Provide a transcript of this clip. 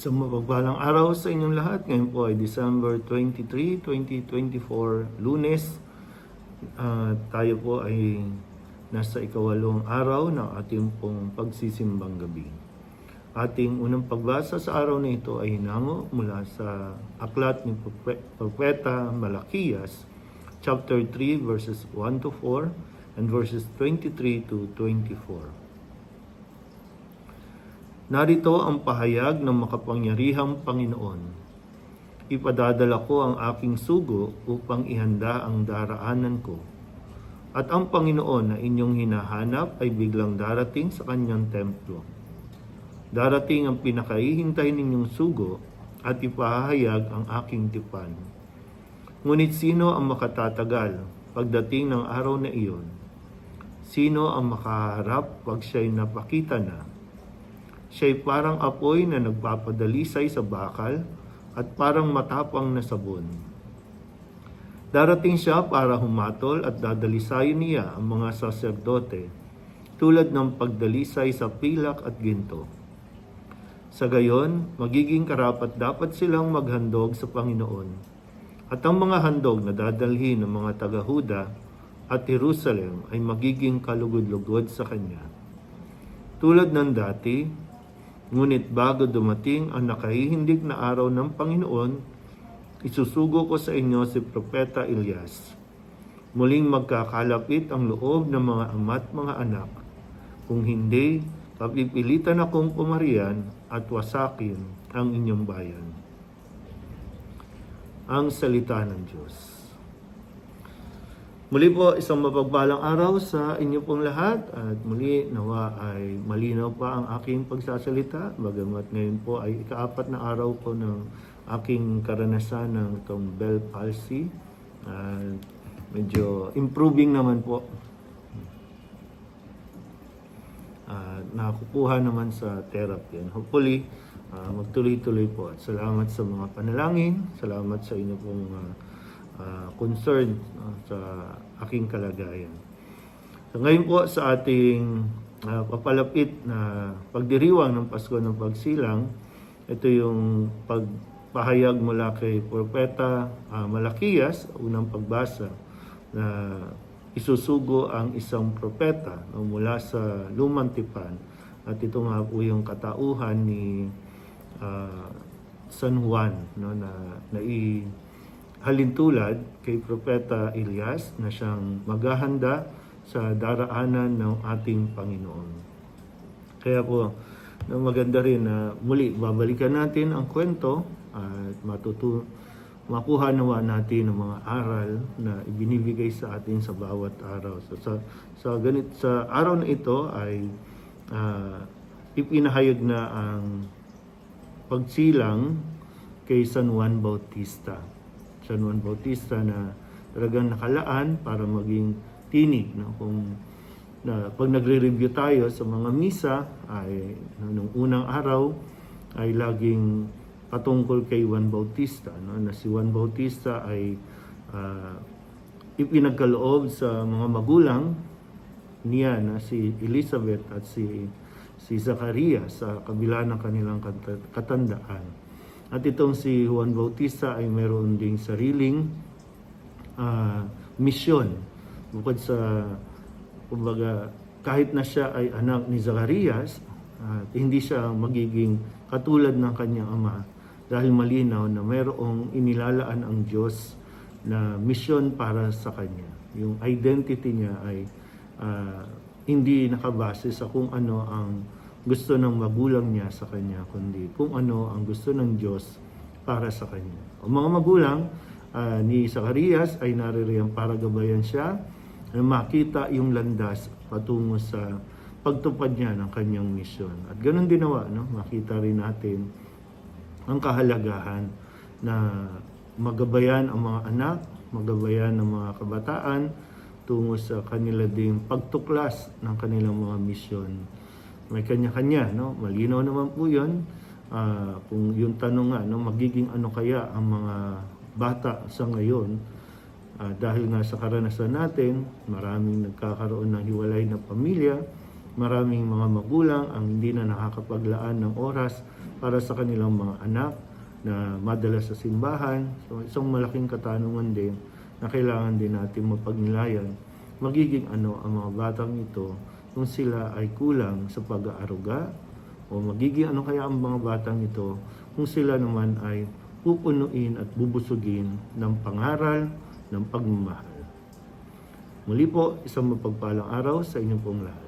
Isang mapagpalang araw sa inyong lahat. Ngayon po ay December 23, 2024, Lunes. Tayo po ay nasa ikawalong araw ng ating pong pagsisimbang gabi. Ating unang pagbasa sa araw na ito ay hinango mula sa aklat ni Propeta Malakiyas, chapter 3, verses 1 to 4, and verses 23 to 24. Narito ang pahayag ng makapangyarihang Panginoon. Ipadadala ko ang aking sugo upang ihanda ang daraanan ko. At ang Panginoon na inyong hinahanap ay biglang darating sa kanyang templo. Darating ang pinakahihintay ninyong sugo at ipahayag ang aking tipan. Ngunit sino ang makatatagal pagdating ng araw na iyon? Sino ang makaharap pag siya'y napakita na? Siya'y parang apoy na nagpapadalisay sa bakal at parang matapang na sabon. Darating siya para humatol at dadalisayin niya ang mga saserdote tulad ng pagdalisay sa pilak at ginto. Sa gayon, magiging karapat-dapat silang maghandog sa Panginoon at ang mga handog na dadalhin ng mga taga-Huda at Jerusalem ay magiging kalugod-lugod sa Kanya. Tulad ng dati, ngunit bago dumating ang nakahihindig na araw ng Panginoon, isusugo ko sa inyo si Propeta Elias. Muling magkakalapit ang loob ng mga ama't mga anak. Kung hindi, papipilitan akong pumarian at wasakin ang inyong bayan. Ang salita ng Diyos. Muli po, isang mapagpalang araw sa inyo pong lahat at muli nawa ay malinaw pa ang aking pagsasalita bagamat ngayon po ay ikaapat na araw ko ng aking karanasan ng itong Bell palsy. Medyo improving naman po. Nakakukuha naman sa therapy. And hopefully, magtuloy-tuloy po. At salamat sa mga panalangin, salamat sa inyo pong concern sa aking kalagayan. So ngayon po sa ating papalapit na pagdiriwang ng Pasko ng Pagsilang, ito yung pagpahayag mula kay Propeta Malakiyas, unang pagbasa na isusugo ang isang propeta mula sa Lumang Tipan. At ito nga po yung katauhan ni San Juan na halintulad kay Propeta Elias na siyang maghahanda sa daraanan ng ating Panginoon. Kaya po, maganda rin na muli babalikan natin ang kwento at makuha nawa natin ang mga aral na ibinibigay sa atin sa bawat araw. So, sa araw na ito ay ipinahayag na ang pagsilang kay San Juan Bautista. San Juan Bautista na talagang nakalaan para maging tinig. No? Pag nagre-review tayo sa mga misa, ay nung unang araw ay laging patungkol kay Juan Bautista. No? Na si Juan Bautista ay ipinagkaloob sa mga magulang niya na si Elizabeth at si Zacarias sa kabila ng kanilang katandaan. At itong si Juan Bautista ay mayroon ding sariling misyon. Bukod sa, kumbaga, kahit na siya ay anak ni Zacarias, hindi siya magiging katulad ng kanyang ama dahil malinaw na mayroong inilalaan ang Diyos na misyon para sa kanya. Yung identity niya ay hindi nakabase sa kung ano ang gusto ng magulang niya sa kanya, kundi kung ano ang gusto ng Diyos para sa kanya. Ang mga magulang ni Zacarias ay naririyan para gabayan siya na makita yung landas patungo sa pagtupad niya ng kanyang misyon. At ganun din nawa, no? Makita rin natin ang kahalagahan na magabayan ang mga anak, magabayan ang mga kabataan tungo sa kanila ding pagtuklas ng kanilang mga misyon. May kanya-kanya, no? Malinaw naman po yun. Kung yung tanong nga, no, magiging ano kaya ang mga bata sa ngayon, dahil nga sa karanasan natin, maraming nagkakaroon ng hiwalay na pamilya, Maraming mga magulang ang hindi na nakakapaglaan ng oras para sa kanilang mga anak na madala sa simbahan. So isang malaking katanungan din na kailangan din natin mapagnilayan. Magiging ano ang mga batang ito kung sila ay kulang sa pag-aaruga, o magiging ano kaya ang mga batang ito kung sila naman ay pupunuin at bubusugin ng pangaral, ng pagmamahal. Muli po, isang mapagpalang araw sa inyong pong lahat.